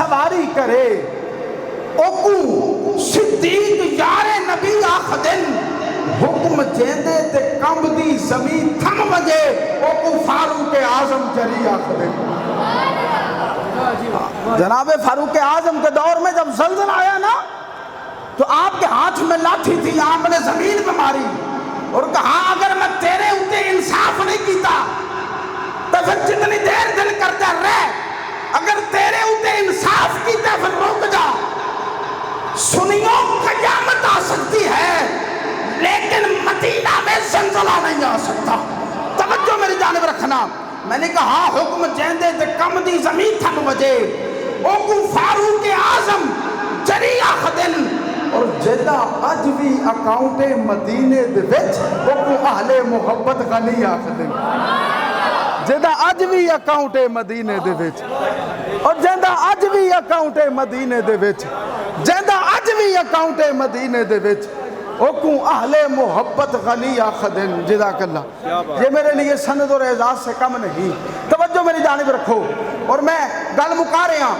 سواری کرے اوکو صدیق یار نبی آخدن حکم جیندے تے کمب دی زمین تھم وجے اوکو فاروق اعظم جری آخدن۔ جناب فاروق اعظم کے دور میں جب زلزلہ آیا نا تو آپ کے ہاتھ میں لاٹھی تھی، آپ نے زمین پہ ماری اور کہا اگر میں تیرے اوتے انصاف نہیں کیتا تو پھر جتنی دیر دل کرتا رہ، اگر تیرے اوتے انصاف کیتا پھر رک جا، سنیوں قیامت آ سکتی ہے لیکن مدینہ میں زلزلہ نہیں آ سکتا۔ توجہ میری جانب رکھنا، میں نے کہا حکم جیندے تے کم دی زمین تھم وجے اوکو فاروق اعظم جری آخدن، اور جدہ اج بھی اکاؤنٹ مدینے دے وچ اوکو اہل محبت غنی آخدن۔ جدہ اج بھی اکاؤنٹ مدینے دے وچ، اور جدہ اج بھی اکاؤنٹ مدینے دے وچ، جدہ اج بھی اکاؤنٹ مدینے دے وچ اوکو اہل محبت غنی آخدن۔ جزاک اللہ۔ یہ میرے لیے سند اور اعزاز سے کم نہیں۔ توجہ میری جانب رکھو، اور میں گل مکا رہے ہیں،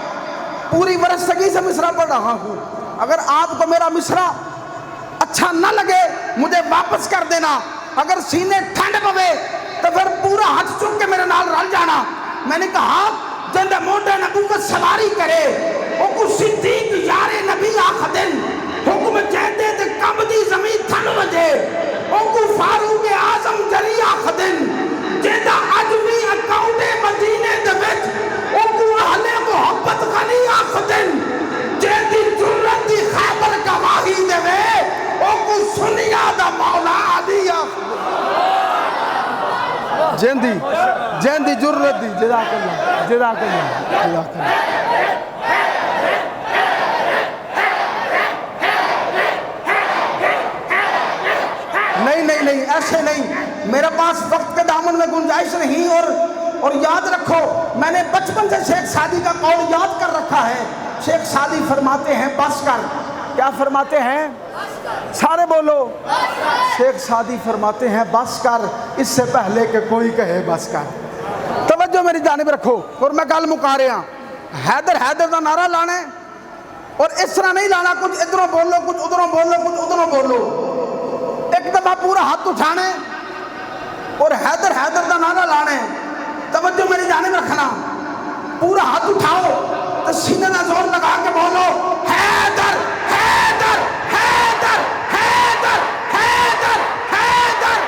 پوری ورستگی سے مصرع پڑھ رہا ہوں۔ اگر آپ کو میرا مصرع اچھا نہ لگے مجھے واپس کر دینا، اگر سینے ٹھنڈ پوے تو پھر پورا ہاتھ چک کے میرے نال رل جانا۔ میں نے کہا جندے موٹے نبوت سواری کرے اوکو صدیق یار نبی آخدن، حکم جیندے تے کم دی زمین تھن وجے اوکو فاروق اعظم جری آخدن، جیدہ اج بھی اکاؤنٹ مدینے دے وچ اوکو اہل محبت غنی آخدن، جیدی جرت دی خیبر گواہی دے وے اوکو سنیا دا مولا علی آخدن۔ جیندی جرت دی۔ جزاک اللہ، جزاک اللہ، جزاک اللہ۔ نہیں ایسے نہیں، میرے پاس وقت کے دامن میں گنجائش نہیں، اور یاد رکھو میں نے بچپن سے شیخ سعدی کا قول یاد کر رکھا ہے۔ شیخ سعدی فرماتے ہیں بس کر، کیا فرماتے ہیں؟ سارے بولو۔ شیخ سعدی فرماتے ہیں بس کر اس سے پہلے کہ کوئی کہے بس کر۔ توجہ میری جانب رکھو، اور میں گل مکا رہا ہوں، حیدر دا نعرہ لانا ہے اور اس طرح نہیں لانا کچھ ادھروں بولو کچھ ادھروں بولو کچھ ادھروں بولو، ایک دفعہ پورا ہاتھ اٹھانے اور حیدر دا نعرہ لانے۔ توجہ میری جانب رکھنا، پورا ہاتھ اٹھاؤ تو سینے نہ زور لگا کے بولو حیدر حیدر حیدر حیدر حیدر حیدر۔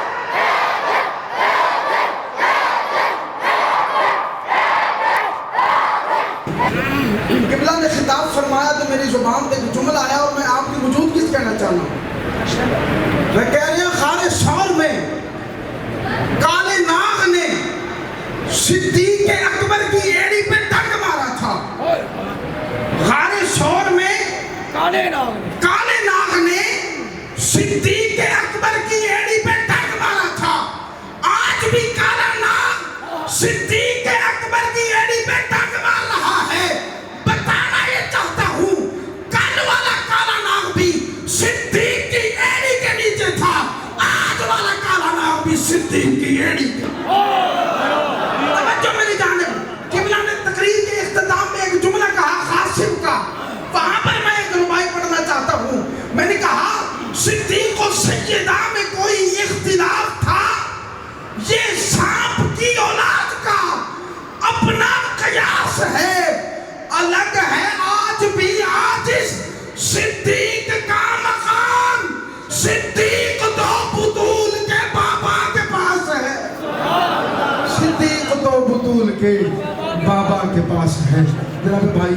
قبلہ نے خطاب فرمایا تو میری زبان پہ ایک جملہ آیا اور میں آپ کی وجود کس کہنا چاہنا ہوں۔ میں کہہ رہی ہوں خانِ سور میں کالے ناغ نے صدیق اکبر کی ایڑی پہ ٹک مارا تھا۔ غار سور میں کالے ناغ نے صدیق اکبر کی ایڑی پہ ٹک مارا تھا۔ آج بھی کالا ناغ صدیق اکبر کی ایڑی پہ ٹک مار رہا ہے۔ بتانا یہ چاہتا ہوں کل والا کالا ناغ بھی صدیق کی ایڑی کے نیچے تھا، آج والا کالا ناغ بھی صدیق کی ایڑی کے۔ توجہ میری جانب، قبلہ نے تقریر کے اختتام میں ایک جملہ کہا خاصم کا، وہاں پر میں ایک ربائی پڑھنا چاہتا ہوں۔ میں نے کہا صدیق و سیدہ میں کوئی اختلاف تھا، یہ سانپ کی اولاد کا اپنا قیاس ہے، الگ ہے آج بھی عاجز صدیق کا مقام، صدیق دو بطول کے بابا کے پاس ہے، صدیق دو بطول کے بابا کے پاس ہے۔ جناب بھائی